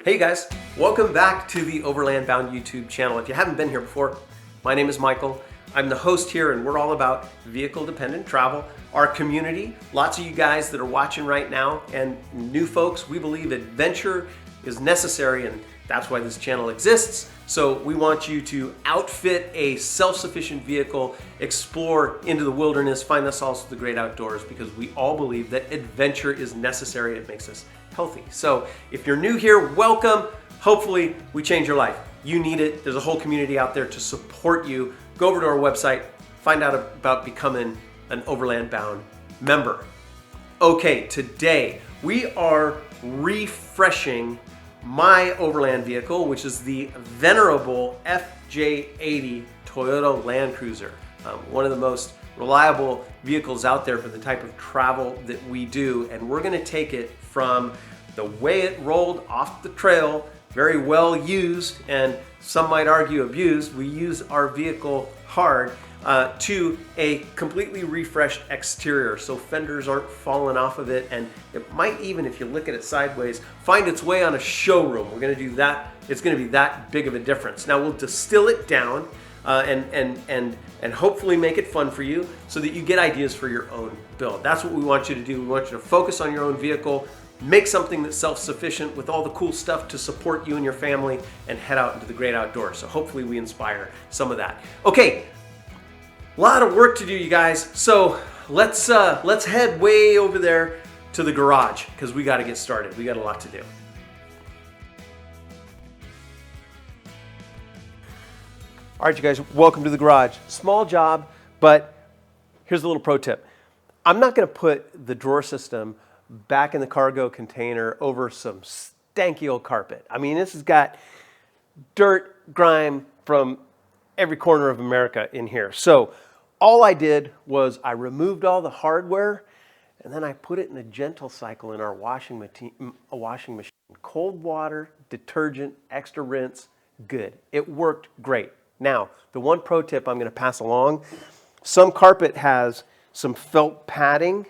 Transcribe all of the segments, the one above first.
Hey guys, welcome back to the Overland Bound YouTube channel. If you haven't been here before, my name is Michael. I'm the host here and we're all about vehicle dependent travel. Our community, lots of you guys that are watching right now and new folks, we believe adventure is necessary and that's why this channel exists. So we want you to outfit a self-sufficient vehicle, explore into the wilderness, find the solace of the great outdoors, because we all believe that adventure is necessary. It makes us healthy. So if you're new here, welcome. Hopefully we change your life. You need it. There's a whole community out there to support you. Go over to our website, find out about becoming an Overland Bound member. Okay, today we are refreshing my overland vehicle, which is the venerable FJ80 Toyota Land Cruiser. One of the most reliable vehicles out there for the type of travel that we do, and we're gonna take it from the way it rolled off the trail, very well used, and some might argue abused. We use our vehicle hard, to a completely refreshed exterior, so fenders aren't falling off of it, and it might even, if you look at it sideways, find its way on a showroom. We're going to do that. It's going to be that big of a difference. Now we'll distill it down and hopefully make it fun for you so that you get ideas for your own build. That's what we want you to do. We want you to focus on your own vehicle, make something that's self-sufficient with all the cool stuff to support you and your family, and head out into the great outdoors. So hopefully we inspire some of that. Okay. A lot of work to do, you guys. So let's head way over there to the garage because we got to get started. We got a lot to do. All right, you guys, welcome to the garage. Small job, but here's a little pro tip. I'm not going to put the drawer system back in the cargo container over some stanky old carpet. I mean, this has got dirt, grime from every corner of America in here. So all I did was I removed all the hardware and then I put it in a gentle cycle in our washing machine. Cold water, detergent, extra rinse, good. It worked great. Now, the one pro tip I'm going to pass along, some carpet has some felt padding.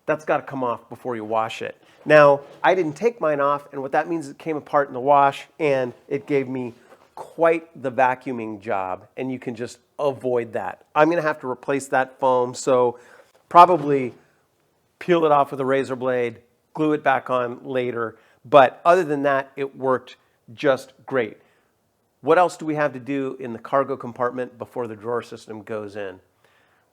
That's got to come off before you wash it. Now, I didn't take mine off, and what that means is it came apart in the wash and it gave me quite the vacuuming job, and you can just avoid that. I'm going to have to replace that foam, so probably peel it off with a razor blade, glue it back on later, but other than that, it worked just great. What else do we have to do in the cargo compartment before the drawer system goes in?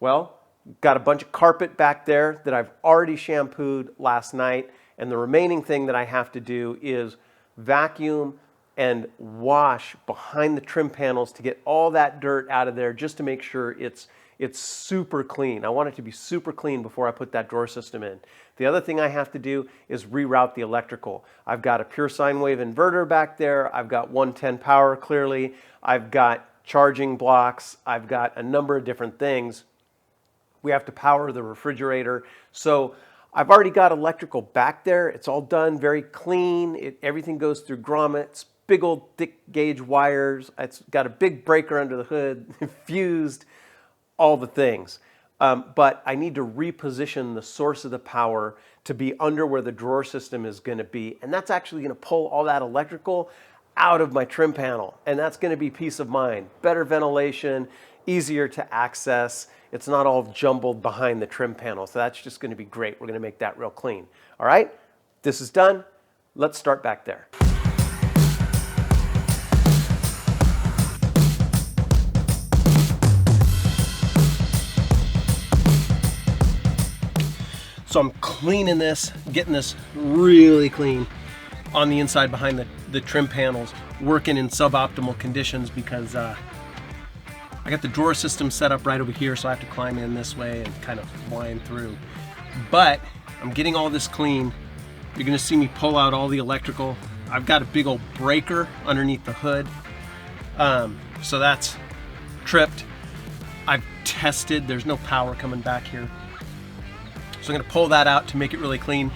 Well, got a bunch of carpet back there that I've already shampooed last night, and the remaining thing that I have to do is vacuum and wash behind the trim panels to get all that dirt out of there, just to make sure it's super clean. I want it to be super clean before I put that drawer system in. The other thing I have to do is reroute the electrical. I've got a pure sine wave inverter back there. I've got 110 power clearly. I've got charging blocks. I've got a number of different things. We have to power the refrigerator. So I've already got electrical back there. It's all done very clean. Everything goes through grommets. Big old thick gauge wires. It's got a big breaker under the hood, fused, all the things. But I need to reposition the source of the power to be under where the drawer system is going to be. And that's actually going to pull all that electrical out of my trim panel. And that's going to be peace of mind. Better ventilation, easier to access. It's not all jumbled behind the trim panel. So that's just going to be great. We're going to make that real clean. All right, this is done. Let's start back there. So I'm cleaning this, getting this really clean on the inside behind the trim panels, working in suboptimal conditions because I got the drawer system set up right over here, so I have to climb in this way and kind of wind through. But I'm getting all this clean. You're gonna see me pull out all the electrical. I've got a big old breaker underneath the hood. So that's tripped. I've tested, there's no power coming back here. So I'm going to pull that out to make it really clean.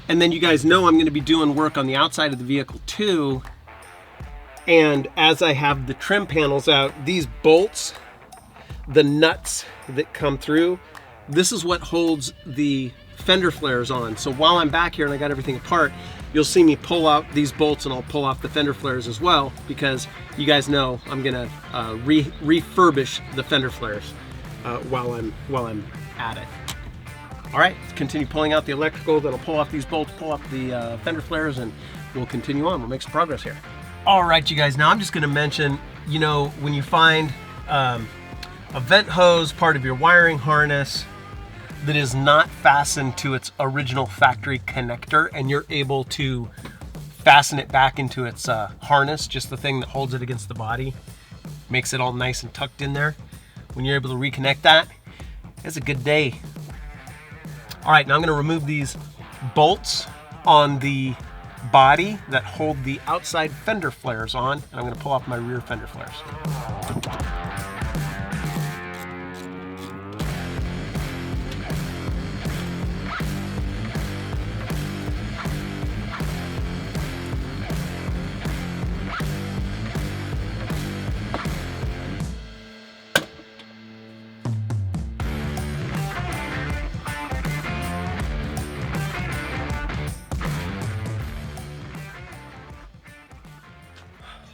And then you guys know I'm going to be doing work on the outside of the vehicle too. And as I have the trim panels out, these bolts, the nuts that come through, this is what holds the fender flares on. So while I'm back here and I got everything apart, you'll see me pull out these bolts, and I'll pull off the fender flares as well, because you guys know I'm gonna refurbish the fender flares while I'm at it. All right, let's continue pulling out the electrical. Then I'll pull off these bolts, pull off the fender flares, and we'll continue on. We'll make some progress here. All right, you guys, now I'm just gonna mention, you know, when you find a vent hose, part of your wiring harness, that is not fastened to its original factory connector, and you're able to fasten it back into its harness, just the thing that holds it against the body, makes it all nice and tucked in there. When you're able to reconnect that, it's a good day. All right, now I'm gonna remove these bolts on the body that hold the outside fender flares on, and I'm gonna pull off my rear fender flares.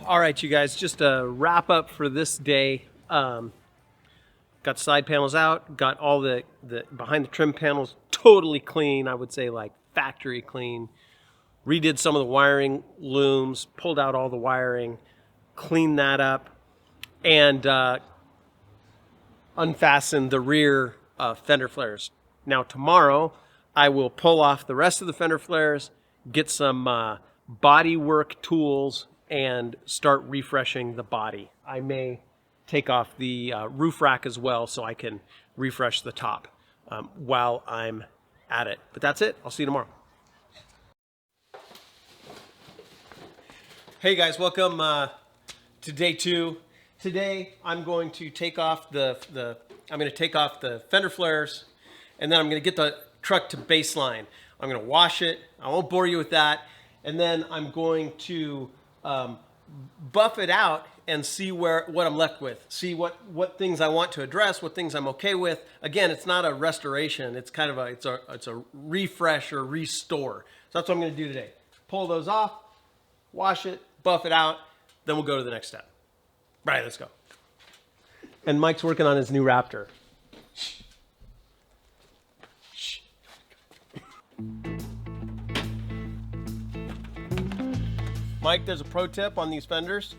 All right, you guys, just a wrap up for this day. Got the side panels out, got all the behind the trim panels totally clean. I would say like factory clean. Redid some of the wiring looms, pulled out all the wiring, cleaned that up, and unfastened the rear fender flares. Now tomorrow, I will pull off the rest of the fender flares, get some body work tools, and start refreshing the body. I may take off the roof rack as well, so I can refresh the top while I'm at it. But that's it. I'll see you tomorrow. Hey guys, welcome to day 2. Today I'm going to take off the fender flares, and then I'm going to get the truck to baseline. I'm going to wash it. I won't bore you with that. And then I'm going to buff it out and see what I'm left with. See what things I want to address, what things I'm okay with. Again, it's not a restoration. It's kind of it's a refresh or restore. So that's what I'm going to do today. Pull those off, wash it, buff it out, then we'll go to the next step. Right, let's go. And Mike's working on his new Raptor. Mike, there's a pro tip on these fenders.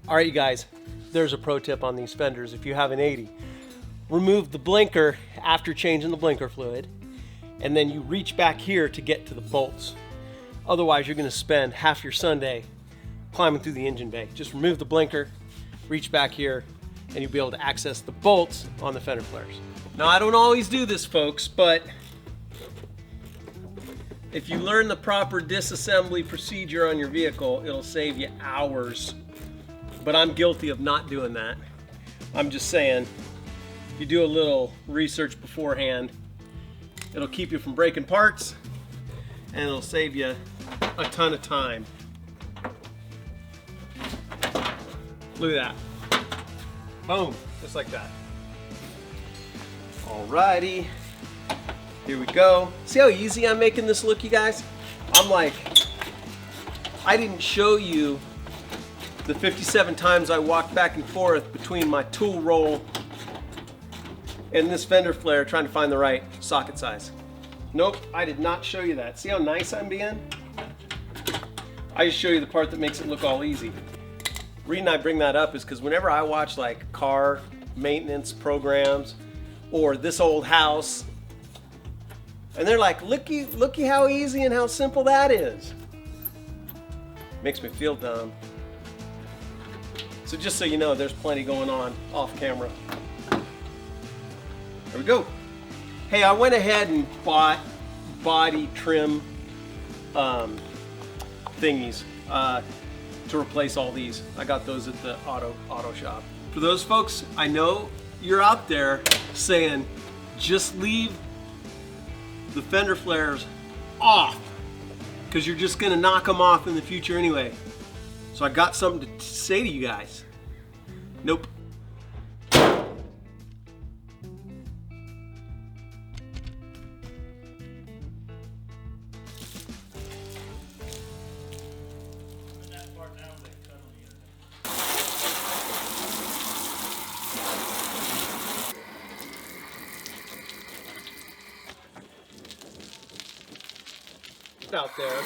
All right, you guys, there's a pro tip on these fenders. If you have an 80, remove the blinker after changing the blinker fluid, and then you reach back here to get to the bolts. Otherwise, you're gonna spend half your Sunday climbing through the engine bay. Just remove the blinker, reach back here, and you'll be able to access the bolts on the fender flares. Now, I don't always do this, folks, but if you learn the proper disassembly procedure on your vehicle, it'll save you hours. But I'm guilty of not doing that. I'm just saying, if you do a little research beforehand, it'll keep you from breaking parts, and it'll save you a ton of time. Look at that. Boom, just like that. Alrighty. Here we go. See how easy I'm making this look, you guys? I'm like, I didn't show you the 57 times I walked back and forth between my tool roll and this fender flare trying to find the right socket size. Nope, I did not show you that. See how nice I'm being? I just show you the part that makes it look all easy. The reason I bring that up is because whenever I watch like car maintenance programs or This Old House, and they're like, looky how easy and how simple that is. Makes me feel dumb. So just so you know, there's plenty going on off camera. There we go. Hey, I went ahead and bought body trim thingies to replace all these. I got those at the auto shop. For those folks, I know you're out there saying, just leave the fender flares off because you're just gonna knock them off in the future anyway. So I got something to say to you guys. Nope. spout there.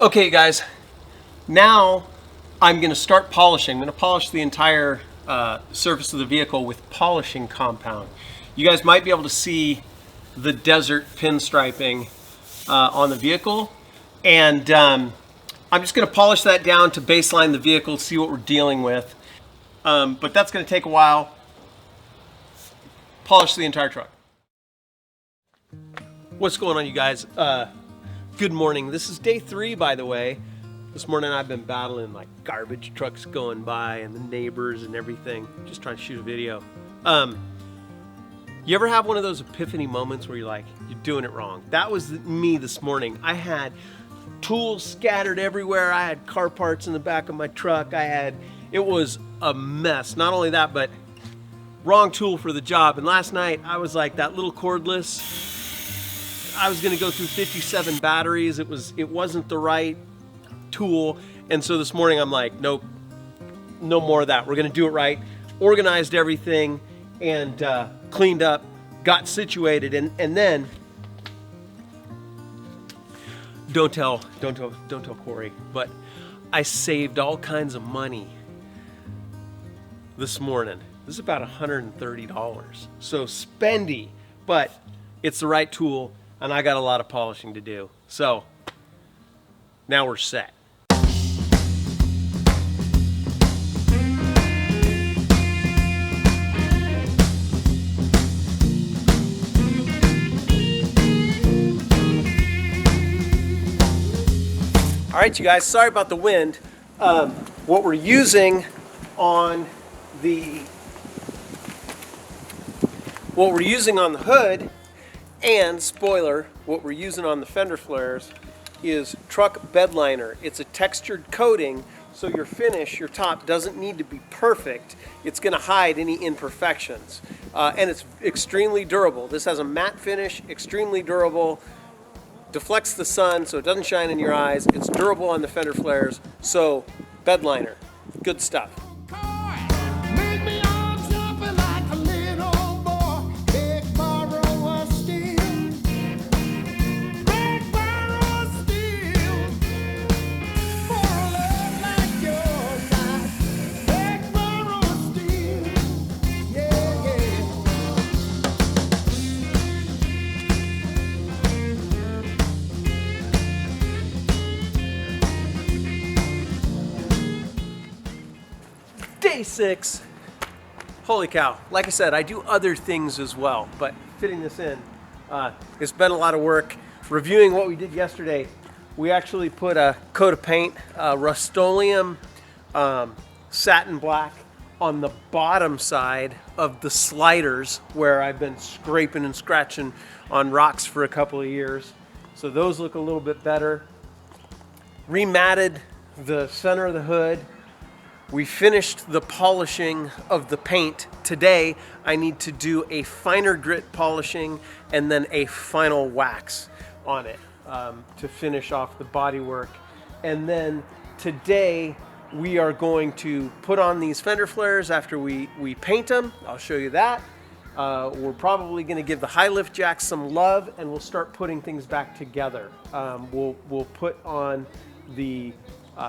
Okay guys, now I'm going to start polishing. I'm going to polish the entire surface of the vehicle with polishing compound. You guys might be able to see the desert pinstriping on the vehicle, and I'm just going to polish that down to baseline the vehicle, see what we're dealing with. But that's going to take a while. Polish the entire truck. What's going on, you guys? Good morning. This is day 3, by the way. This morning I've been battling like garbage trucks going by and the neighbors and everything, just trying to shoot a video. You ever have one of those epiphany moments where you're like, you're doing it wrong? That was me this morning. I had tools scattered everywhere. I had car parts in the back of my truck. It was a mess. Not only that, but wrong tool for the job. And last night I was like, that little cordless, I was gonna go through 57 batteries. It wasn't the right tool. And so this morning I'm like, nope, no more of that. We're gonna do it right. Organized everything and cleaned up, got situated, and then don't tell Corey, but I saved all kinds of money this morning. This is about $130. So spendy, but it's the right tool, and I got a lot of polishing to do. So now we're set. All right, you guys, sorry about the wind. What we're using on the hood and spoiler, what we're using on the fender flares is truck bed liner. It's a textured coating, so your finish, your top, doesn't need to be perfect. It's gonna hide any imperfections. And it's extremely durable. This has a matte finish, extremely durable, deflects the sun so it doesn't shine in your eyes. It's durable on the fender flares, so bed liner, good stuff. Day 6. Holy cow. Like I said, I do other things as well, but fitting this in, it's been a lot of work. Reviewing what we did yesterday, we actually put a coat of paint, Rust-Oleum satin black on the bottom side of the sliders where I've been scraping and scratching on rocks for a couple of years. So those look a little bit better. Rematted the center of the hood. We finished the polishing of the paint. Today, I need to do a finer grit polishing and then a final wax on it to finish off the bodywork. And then today, we are going to put on these fender flares after we paint them. I'll show you that. We're probably going to give the high lift jacks some love, and we'll start putting things back together. We'll put on the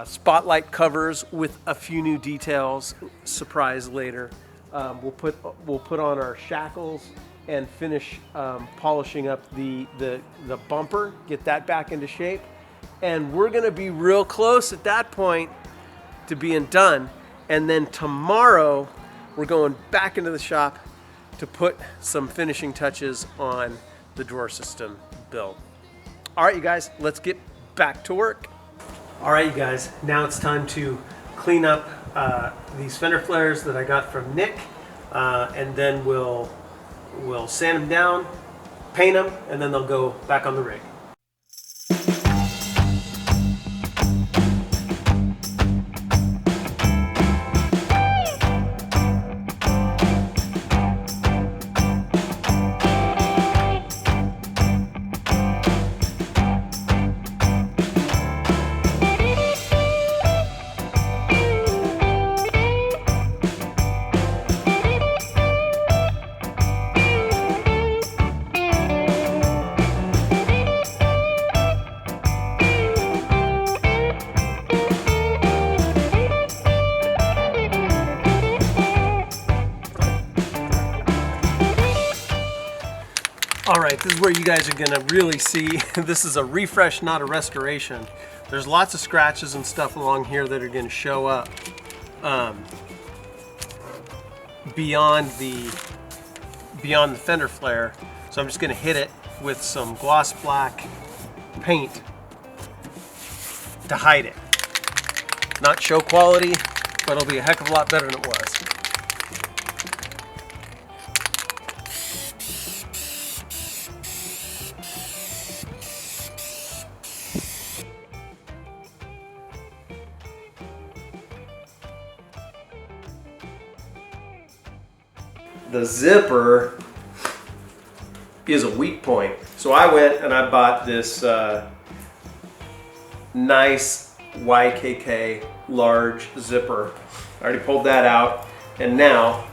spotlight covers with a few new details. Surprise later. We'll put on our shackles and finish polishing up the bumper, get that back into shape, and we're going to be real close at that point to being done. And then tomorrow we're going back into the shop to put some finishing touches on the drawer system build. All right, you guys, let's get back to work. All right, you guys, now it's time to clean up these fender flares that I got from Nick, and then we'll sand them down, paint them, and then they'll go back on the rig. right, this is where you guys are gonna really see, this is a refresh, not a restoration. There's lots of scratches and stuff along here that are gonna show up beyond the fender flare. So I'm just gonna hit it with some gloss black paint to hide it. Not show quality, but it'll be a heck of a lot better than it was. The zipper is a weak point. So I went and I bought this nice YKK large zipper. I already pulled that out, and now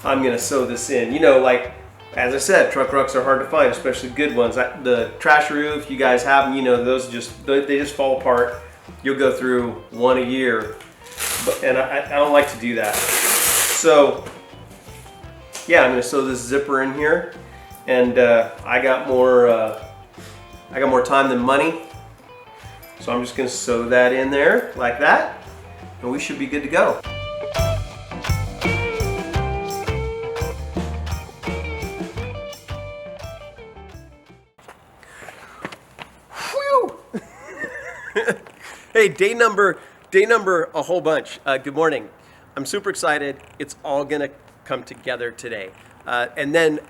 I'm gonna sew this in. You know, like, as I said, truck rucks are hard to find, especially good ones. The Trasheroo, if you guys have them, you know, those they just fall apart. You'll go through one a year, and I don't like to do that. So yeah, I'm gonna sew this zipper in here, and I got more time than money, so I'm just gonna sew that in there like that, and we should be good to go. Whew. Hey, day number a whole bunch. Good morning. I'm super excited. It's all gonna come together today, and then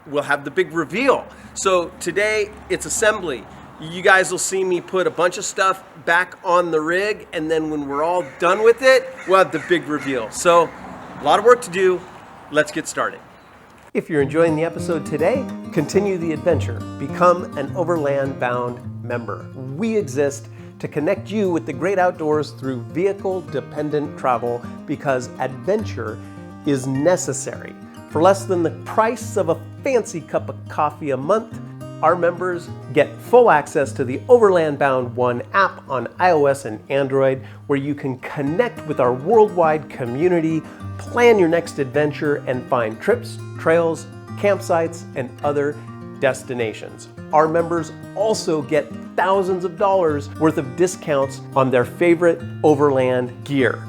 we'll have the big reveal. So today it's assembly. You guys will see me put a bunch of stuff back on the rig, and then when we're all done with it, we'll have the big reveal. So a lot of work to do. Let's get started. If you're enjoying the episode today, continue the adventure. Become an Overland Bound member. We exist to connect you with the great outdoors through vehicle-dependent travel, because adventure is necessary. For less than the price of a fancy cup of coffee a month, our members get full access to the Overland Bound One app on iOS and Android, where you can connect with our worldwide community, plan your next adventure, and find trips, trails, campsites, and other destinations. Our members also get thousands of dollars worth of discounts on their favorite overland gear.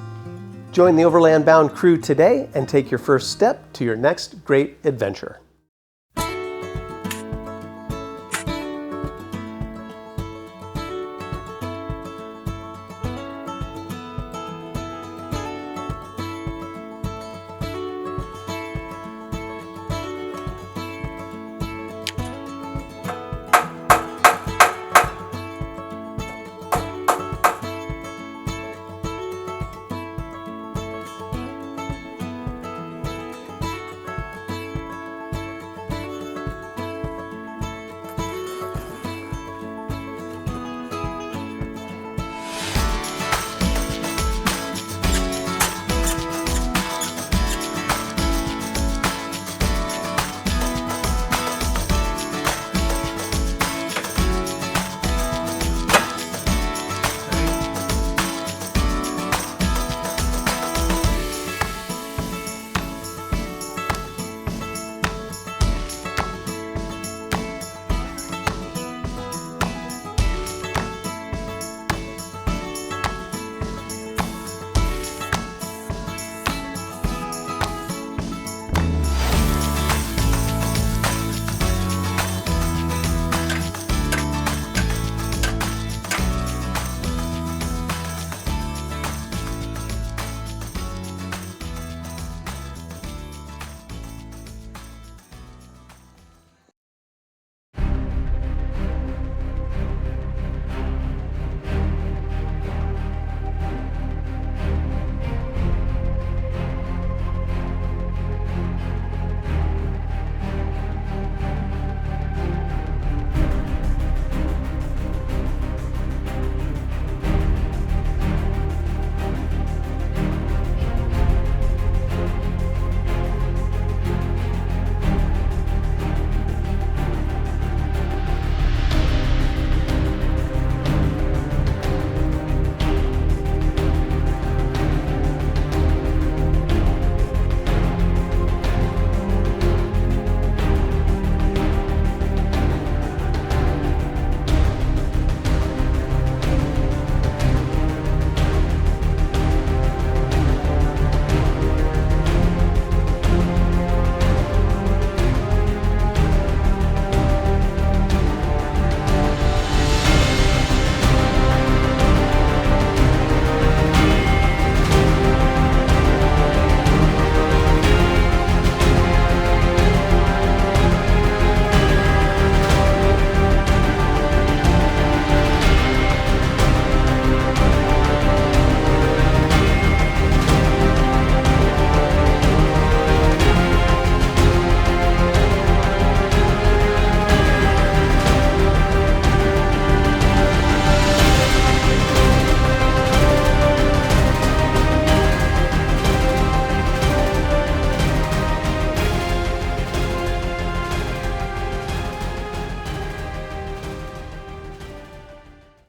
Join the Overland Bound crew today and take your first step to your next great adventure.